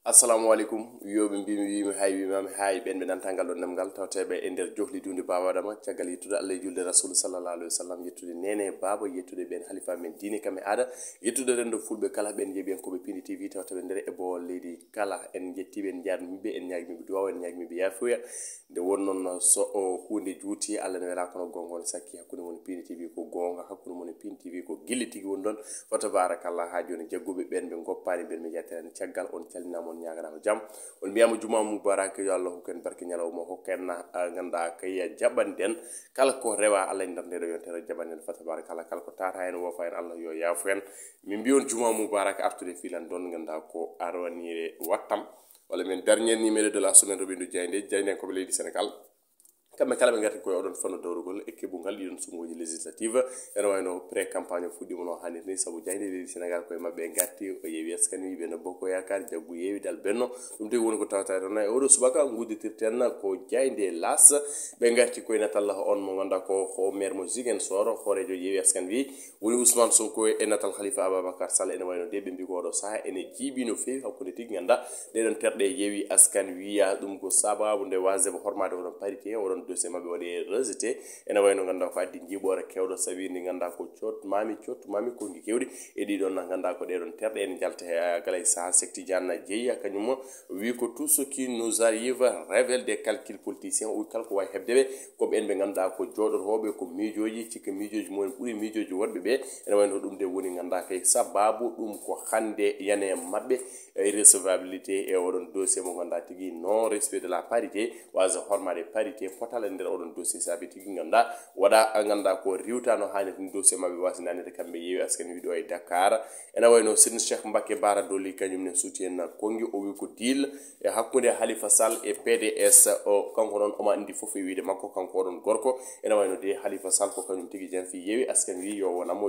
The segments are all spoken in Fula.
assalamu alaikum yobe mbimi hay ben nantangal don namgal tawtebe e der johli dunde bawadama tiagal yettude Allah julde rasul sallallahu alaihi wasallam yettude nene baba yettude ben khalifa men dine kame ada yettude rendo fulbe kala ben jebi en ko be pini tv tawtebe der e bo leydi kala en jettibe en jarmibe en nyaagmi duwa en nyaagmi bi yafuya de wonnon so o hunde juuti Allah ne wala kono gongon sakki hakkunde mon pini tv ko gonga hakkunde mon pini tv ko gillitigi won don fa tabarakallah ha joni jaggube ben be goppani ben mi jattani tiagal on calminamo ñaganama jam on mbiyama juma mubarak yo Allah hokken barke ñalawma hokkenna ganda kay jabanden kala ko rewa Allah ndande do yontere jabanden fa tabarakallah kala ko tata en wo fa en Allah yo yafu en mi mbiyon juma mubarak artude filan don ganda ko arwanire wattam wala men dernier numéro de la semaine Revue Des Titres jayne ko leydi Sénégal kambe kala be ngati ko odon fono dawrugol équipe bu ngal yidon sumoji législative eno wayno pré campagne fuddi mono hanni ni sabu jayde leydi Sénégal ko mabbe ngati o yewi askan wi be no bokko yakar jaggu yewi dal benno dum de woni ko tawta don ay odo subaka nguditirten ko jayde las be ngati ko natal on mo ganda ko ho maire mo jigen soro horejo yewi askan wi woni Ousmane Sonko e natal Khalifa Ababakar Sall eno wayno de be mbi ko do sa ene jibino fewi hakkunde tig ganda de don terde yewi askan wi ya dum ko sababu de waze bo hormade on parité on dossier mabbe wadi rejeté ena wayno ganda ko addi jibore kewdo sabi ni ganda ko ciot mami ko ngi kewdi e di don ganda ko de don terde en jalte galay sa secti janna jeya kanyum wi ko tout ce qui nous arrive révèle des calculs politiciens ou kalko way hebdebe ko be en be ganda ko jodor hobe ko mijoji ci ke mijoji mon buri mijoji wodbe be ena wayno dum de woni ganda kay sababu dum ko hande yane mabbe irrecevabilité e odon dossier mo ganda tigi non respect de la parité was hormade parité fotal nder odon dossier sabi tigi ganda wada ganda ko riwtano hani dossier mabbe wasinane de kambe yewi askan wi do e Dakar ena wayno Serigne Cheikh Mbacké Bara Dolly kanyum ne soutien kongi o wi ko deal e hakkunde Khalifa Sall e PDS o kanko non o ma andi fofu wiide makko kanko don gorko ena wayno de Khalifa Sall ko kanyum tigi jan fi yewi askan wi yo wonamo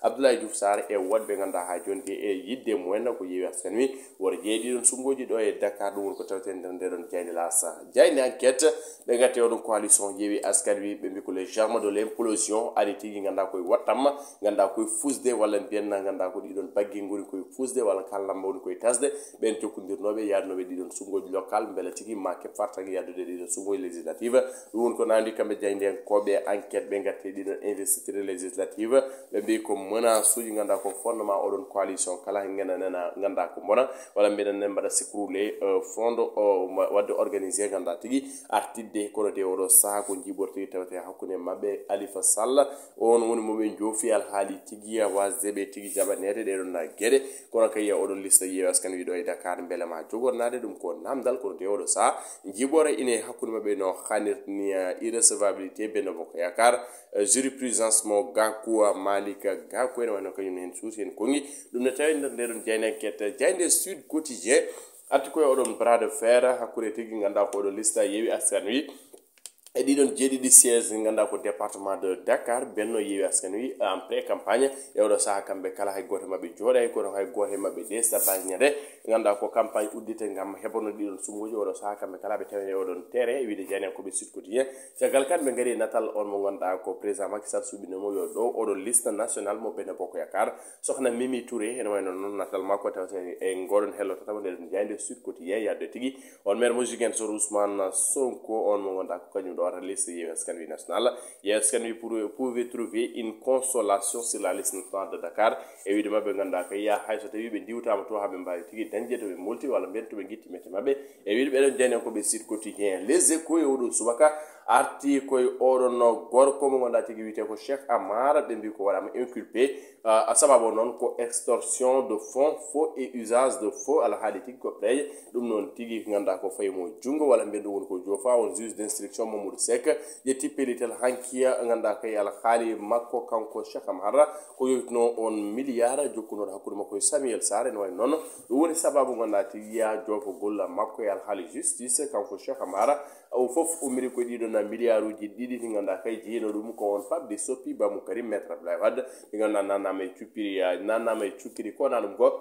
Abdoulaye Diouf Sarr e wadbe ganda ha jonde e yidde mo wenna ko yewi askan wi wor jeedi don sumgoji do e Dakar dum ko tawten der don jayni lasa jayni enquête be ngati odon coalition yewi askan wi be ko les germes de l'implosion ali tigi ganda koy wattam ganda koy fusde wala bienna ganda ko di don baggi ngori koy fusde wala kallamba woni koy tasde ben tokkindirnobe yaadnobe di don sungoji local mbele tigi ma ke fartagi yadude di don sungoji législative won ko nandi kambe jaynden kobe enquête be ngati di don investiture législative be bi ko menace uji ganda ko fondement odon coalition kala ngena nana ganda ko mona wala mbeden ne mbada sikrule fondo wadde organiser ganda tigi artide kono de odo sa ko jiborti tawte hakune mabbe Khalifa Sall on woni mo be jofi al hali tigi ya wazebe tigi jabanete de don na gede kono kay odo lista yewa askan wi do e Dakar mbele ma jogornade dum ko namdal ko de odo sa jibore ine hakune mabbe no khanir ni irrecevabilité be no boko yakar jurisprudence mo gaku Malika gaku en wona ko en souci en kongi dum ne tawi nder don jeyne kete jeyde Sud Quotidien article odon bras de fer hakure tigi ganda ko do lista yewi askan wi e di don jeedi di siège nganda ko département de Dakar benno yewi askan wi en pré campagne e odo sa kambe kala hay goto mabbe joda ko hay goto mabbe desta bagnade nganda ko campagne uddite ngam hebono di don sumuji odo sa kambe kala be tawe odon terrain e wiide jani ko be Sud Quotidien jagal kan be ngari natal on mo gonda ko président Macky Sall subino mo yo do odo liste nationale mo bene boko yakar soxna Mimi Touré en wayno non natal mako tawte e ngoron hello tawde jande Sud Quotidien yadde tigi on mer mo jigen so Ousmane Sonko on mo gonda ko kanyum do liste yewi askan wi national yewi askan wi pouvait trouver une consolation sur la liste nationale de Dakar e wiide mabbe ganda kay ya hayso tawi be diwtama to habe mbawi tigi danje to be multi wala ben to be gitti mete mabbe e wiide be don jani ko be Sud Quotidien les échos e odo subaka arti koy oɗon gorko mo gonda tigi wite ko Cheikh Amara ɓe mbi ko waɗama inculpé a sababu noon ko extorsion de fonds faux et usage de faux ala haali tigi ko ɓreye ɗum noon tigi ganda ko fayi mo jungo walla mbiyen ɗum woni ko jofa on juge d' instruction Mamadou Seck ƴetti pellitel hankiya ganda kay ala haali makko kanko Cheikh Amara ko yowitno on milliard jokkunoɗo hakkude makko e Samuel Sarr ene wayi noon ɗum woni sababu ganda tigi ya jofogol makko e ala haali justice kanko Cheikh Amara o fof umiri ko ɗiɗo na milliard uji ɗiɗi ɗi ganda kay jeeno ɗum ko on fabde soppi Bamou Karim maître Abdoulaye Wade ɗi ganda nanama e cukkiri ko na ɗum ko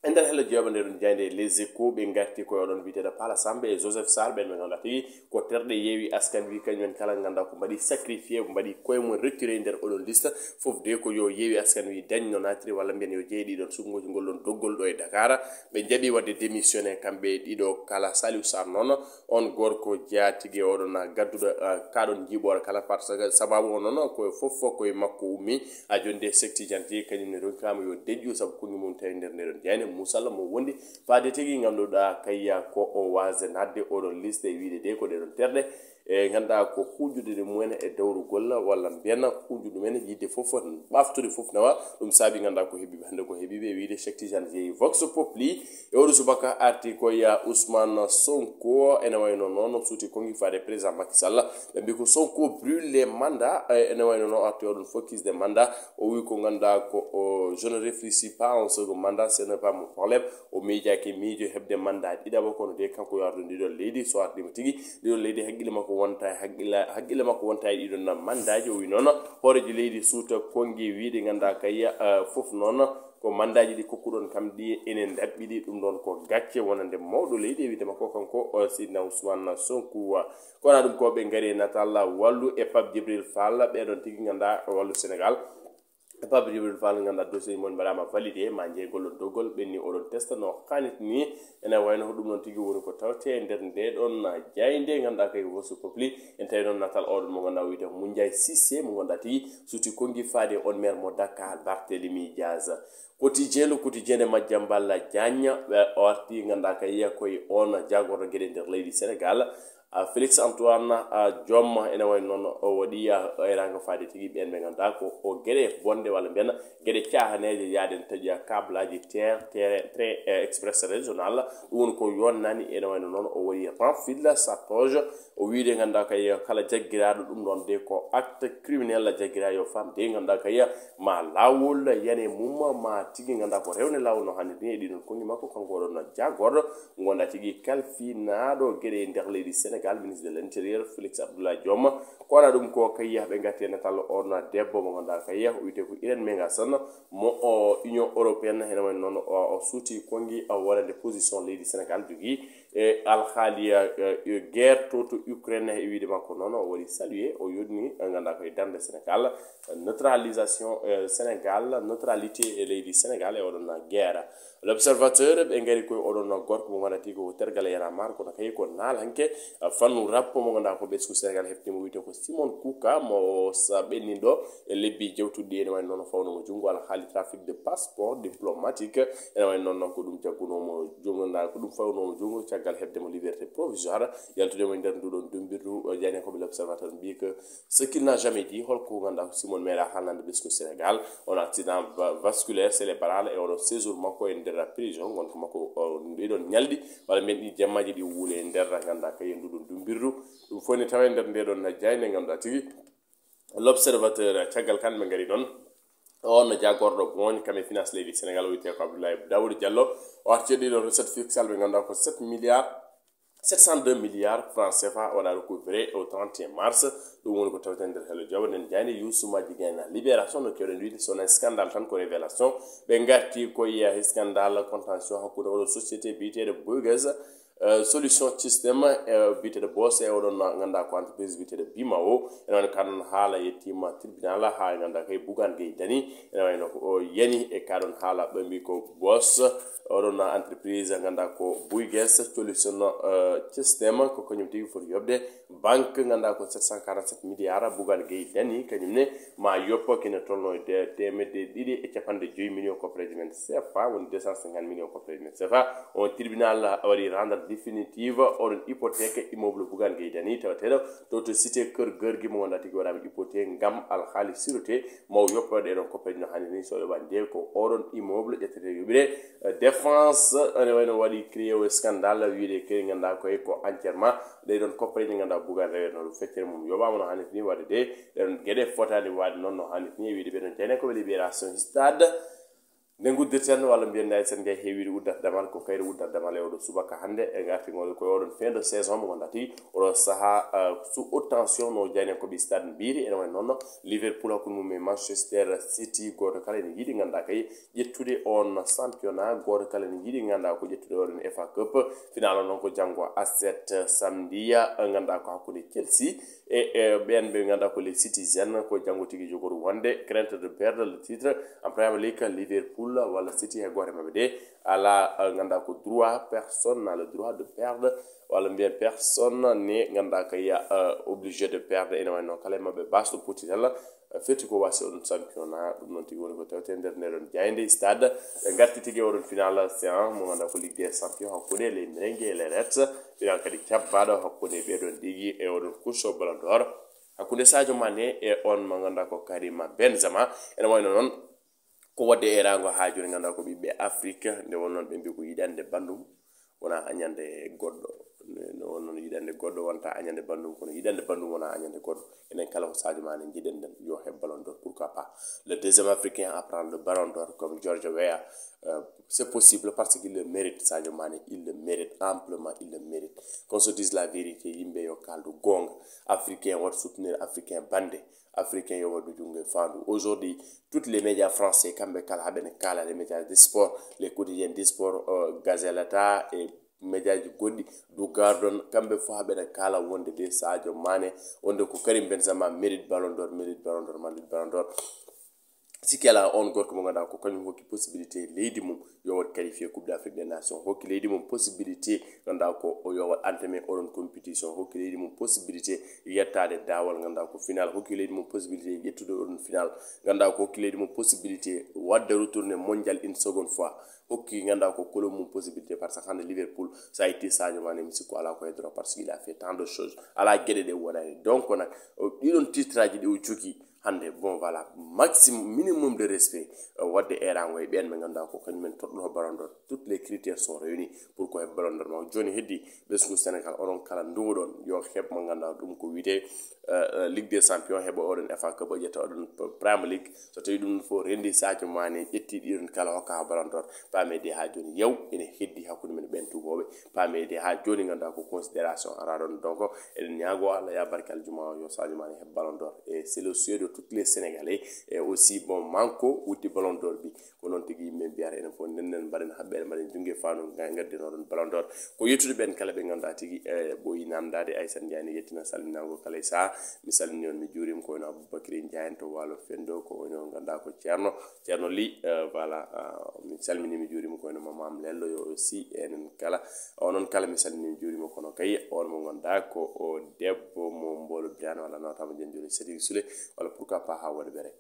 ender hela jobande ɗum jande les échos ɓe garti koye oɗon wiiteɗo Pala Sambe e Joseph Sarr ɓen ɓe ganduɗa tigi ko terɗe yeewi askan wi kañumen kala ganduɗa ko mbaɗi sacrifié ko mbaɗi koye mum retiré nder oɗon liste fof de ko yo yeewi askan wi dañ no natiri walla mbiyen yo jeeyi ɗiɗon sugngoji gollon doggol ɗo e Dakar ɓe jaaɓi wadde démissionné kamɓe ɗiɗo kala Saliou Sarr noon on gorko jaatigui oɗon gadduɗo kaɗon jiiɓore kala par ce que sababu o noon koye fof koye makko ummi a jonde secti janti kañumne ronkama yo deƴƴu saabu kungi mum tawi nder ndeɗon jeyne musalla mo wondi faade tigi ganduɗa kayya ko o wase nadde oɗon liste e wiide de ko ɗeɗon terɗe e ganduɗa ko hujude mumen e dawrugol walla mbiyen hujude men yidde fof ɓaftude fof nawa ɗum saabi ganduɗa ko heeɓiɓe hande ko heeɓiɓe e wiide Cheikh Tidiane jeeyi Vox Populi e oɗo subaka arti koya Ousmane Sonko ene wayno noon suuti kongi faade président Macky Sall ɓe mbi ko Sonko brûle les mandats ene wayno noon arti oɗon focus des mandats o wi ko ganduɗa ko je ne réfléchis pas en second mandat ce n'est pas mon problème o miijaki miijo hebde mandat ɗiɗaɓa kono de kanko yo ardu ndiɗon leydi so ardima tigi ndiɗon leydi haqqille makko wonta haqqille makko wonta e ɗiɗon mandaji o wi noon hooreji leydi suuta kongi wiide ganduɗa kayya fof noon ko mandaji ɗi kokkuɗon kam ɗi enen ɗaɓɓiɗi ɗum ɗon ko gacce wonande mawɗo leydi e wiide makko kanko sidna Ousmane Sonko kono ɗum ko ɓe gaari natal wallu e Pape Djibril Fall ɓeɗon tigi ganduɗa wallu Sénégal Pape Djibril Fall ganduɗa dossier mon mbaɗama validé ma jeegollon doggol ɓenni oɗon testa no hanit ni ene wayno ɗum ɗon tigi woni ko tawte e nder ndeɗon jayde ganduɗa kay Vox Populi en tawi noon natal oɗon mo ganduɗa wiyete Moundiaye Cissé mo ganduɗa tigi suuti kongi faade on maire mo Dakar Barthélémy Diaz quotidien de Madiambal Diagne o arti ganduɗa kay koye on jagorɗo gueɗe nder leydi Sénégal Félix Antoine Diome ene way noon o waɗi eranga faade tigi ɓen ɓe ganduɗa ko o gueɗe bonde walla mbiyen gueɗe cahaneje yaaden taƴi câbleaji très express régional ɗum woni ko yonnani ene wayno noon o waɗi renfil sa toge o wiide ganduɗa kay kala jagguiraɗo ɗum ɗon de ko acte criminel jagguira yo fam de ganduɗa kay ma lawol yane mum ma tigi ganduɗa ko rewne lawol no hannde ni e ɗiɗon kongi makko kanko oɗon jagorɗo gonda tigi kalfinaɗo gueɗe nder leydi Sénégal ministre de l'intérieur Félix Abdoulaye Diome ko waɗa ɗum ko kayya ɓe gatti natal on debbo mo ganduɗa kayya o wiyete ko Irène Mengasson mo Union européenne hene wayno noon o suuti kongi wonande position leydi Sénégal jogui e alhaaliya guerre to Ukraine e wiide makko noon o waɗi saluer o yodni ganduɗa koye darde Sénégal neutralisation Sénégal neutralité e leydi Sénégal e oɗon guerre l'observateur ɓe ngari koye oɗon gorko mo ganduɗa tigi ko tergal yana mar kono kay ko naal hanke fannu rappo mo ganduɗa ko ɓesgu Sénégal heftimo wiyete ko Simon Kouka mo sa ɓennin ɗo e lebbi jewtuɗɗi ene wayno noon fawnomo jungo ala haali trafic de passeport diplomatique ene wayno noon ko ɗum jaggunomo jongonda ko ɗum fawnomo jungo caggal hebdemo liberté provisoire yaltudemo e nder nduɗon dumbirdu jani koɓe l'observateur mbi que ce qu'il n'a jamais dit holko ganduɗa ko Simon meeɗa haalnande ɓesgu Sénégal on accident vasculaire cérébral e oɗon séjour makko e nder prison gonko makko ɗiɗon ñalɗi walla mbiyen ɗi jammaji ɗi wuule e nder ganduɗa kay nduɗon dumbirdu ɗum foni tawa e nder ndeɗon jayne ganduɗa tigi l'observateur caggal kan ɓe ngari noon on jagorɗo gonƴ kam e finance leydi Sénégal o wiyete ko Abdoulaye Daouda Diallo o arti ɗiɗon recette fiscale ɓe ganduɗa ko 702 milliards francs CFA waɗa recouvré au 31 mars ɗum woni ko tawten nder helo jawa nden jayne Youssoumaji Gayna libération no kewɗen wiide sona scandale tan ko révélation ɓe garti koye scandale contention hakkude oɗo société biyeteɗo Bouygues solution système biyeteɗo boss e oɗon ganduɗa ko entreprise biyeteɗo Bimao ene wayno kaɗon haala yettima tribunal ha ganduɗa kay Bougane Gueye Dany ene wayno o yani e kaɗon haala ɓe mbi ko boss oɗon entreprise ganduɗa ko Bouygues solution système ko kañum tigi foti yobde banque ganduɗa ko 747 milliards Bougane Gueye Dany kañumne ma yoppo kene tolno de temedde ɗiɗi e capanɗe joyi millions copreje men CFA woni 250 millions copreje men CFA on tribunal waɗi rendre définitive oɗon hypothèque immeuble Bougane Gueye Dany tawateɗo to cité kër gorgui mo ganduɗa tigi waɗama hypothèque ngam alhaali sûreté maw yoppode ɗon copreje no hanni ni so yoɓa nde ko oɗon immeuble ƴettete yoɓire défense ene wayno waɗi créé o scandale wiide keri ganduɗa koye ko entièrement ɗeɗon copreje ɗi ganduɗa Bougane rewete no feccere mum yoɓama no hanniti ni wadde de ɗon gueɗe fotani wade noon no hanniti ni wiide ɓeɗon jeyne koɓe libération stade guddirten walla mbiyen sen ngay heewiri uddata damal ko kayri uddata damal e oɗo subaka hannde e gartigol ko oɗon fin de saison mo gonda tigi oɗo saha sous haute tension no jani ko ɓi stade mbiri ene way noon Liverpool hakkude mum e Manchester City goto kala ene yiɗi ganda kay ƴettude on championnat goto kala ene yiɗi ganda ko ƴettude oɗon FA Cup final noon ko janggo A7 samedi ganda ko hakkude Chelsea e ɓen ɓe ganda ko les citizens ko janggo tigi jogoru wonde crainte de perdre le titre en Premier League. Liverpool wala City e gore mabɓe de ala ganda ko droit, personne n'a le droit de perdre wala bien personne ne ganda kay obligé de perdre ene wayno kala mabɓe basɗo potinel feti ko wasi oɗon championnat ɗum noon tigi woni ko tawte nder neɗon jayde stade garti tigi oɗon final séance mo ganda ko Ligue des Champions hakkude les merengue et les reds final kadi cabbaɗo hakkude ɓeɗon ɗigui e oɗon couche au ballon d'or hakkude Sadio Mané e on mo ganda ko Karima Benzema ene wayno noon ko wadde e rango ha joni ganda ko ɓiɓɓe Afrique nde won noon ɓe mbi ko yiɗande bandum wona añande goɗɗo no won noon yiɗande goɗɗo wonta añande bandum kono yiɗande bandum wona añande goɗɗo enen kala ko Sadio Mané jiɗen den yo heb ballon d'or pourquoi pas le deuxième africain à prendre le ballon d'or comme George Weah c'est possible parce qu'il le mérite. Sadio Mané il le mérite amplement, il le mérite qu'on se dise la vérité yimɓe yo kaldu gonga africain wat soutenir africain bande africain yo wadu jungle fandu aujourd'hui tous les médias français kamɓe kala haɓene kala les médias de sport les quotidiens de sport Gazelata et médias ji goɗɗi du gardon kamɓe fo haɓene kala wonde de Sadio Mané wonde ko Karim Benzema mérite ballon d'or mérite ballon d'or sikki ala on gorko mo ganduɗa ko kañum hokki possibilité leydi mum yo wat qualifié coupe d'Afrique des nations hokki leydi mum possibilité ganduɗa ko yo wat entamé oɗon compétition hokki leydi mum possibilité yettade dawal ganduɗa ko final hokki leydi mum possibilité ƴettude oɗon final ganduɗa ko hokki leydi mum possibilité wadde retourné mondial une seconde fois hokki ganduɗa ko kolo mum possibilité par ce que hande Liverpool sa itti Sadio Mané mi sikku ala ko hedoro par ce qu'il a fait tant de choses ala gueɗe ɗe wonani donc nak ɗiɗon titraji ɗi o jogui hande bon voilà maximum minimum de respect wadde erango e ɓen ɓe ganduɗa ko kañumen toɗɗo ballon d'or toutes les critères sont réunis pour ko heb ballon d'or ma joni heddi ɓesgu Sénégal onon kala nduɗon yo heb mo ganduɗa ɗum ko wiyete Ligue des Champions heɓa oɗon FA Cup o ƴetta oɗon Premier League so tawi ɗum fo rendi Sadio Mané ƴetti ɗiɗon kala hokka ha ballon d'or pamede ha joni yaw ene heddi hakkude men ɓen tugoɓe pamede ha joni ganduɗa ko considération ara ɗon donc eɗen ñaago Allah ya barkal juma yo Sadio Mané heb ballon d'or et c'est le souhait de tous les Sénégalais et aussi bon manko wutti ballon d'or bi ko non tigi yimɓe mbiyata enen fof nennen mbaɗen haɓɓe mbaɗen jungue fano gaddinoɗon ballon d'or ko yettude ɓen kala ɓe ganduɗa tigi ɓooyi namdade Aissane Ndiaye ne yettina salminago kala e saha mi salmini on mi juurima ko wayno Aboubacry Ndiaye to Walo Fendo ko wayno ganduɗa ko Ceerno Ly voilà mi salmini mi juurima ko wayno Mamam Lello yo aussi enen kala onon kala mi salmini mi juurima kono kay on mo ganduɗa ko o debbo mo mbolo birane walla notama jenjoli Sédhiou Souley walla pourquoi pas ha waɗa ɓere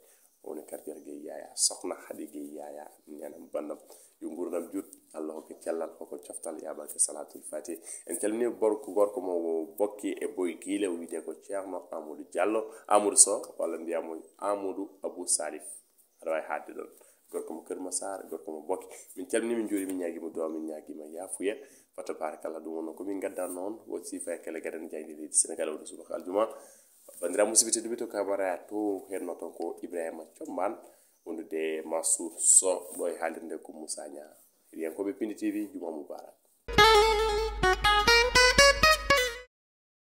woni quartier Gueye Yaya sohna Hadi Gueye Yaya ñanam bandam yo gurdam jut Allah hokka cellal hokka coftal yaɓake salatul fatih en calmini gorko mo bokki e boy guile o wiyete ko Ceerno Amadou Diallo Amadou Sow walla mbiyamo Amadou Abou Salif aɗa wawi hadde ɗon gorko mo Kër Massar gorko mo bokki min calmini min juuri min ñaguima duwa min ñaguima yafuya fa tabarakallah ɗum wonno komin gaddan noon wosi fa kala gadan jaydi leydi Sénégal oɗo subaka aljuma bandira musidɓe tedduɓe to kamara to henno ton ko Ibrahima Thiombane wondude Massour So ɗo e haalirde ko Moussa Nia heɗiyankoɓe Pindi TV juma mubarak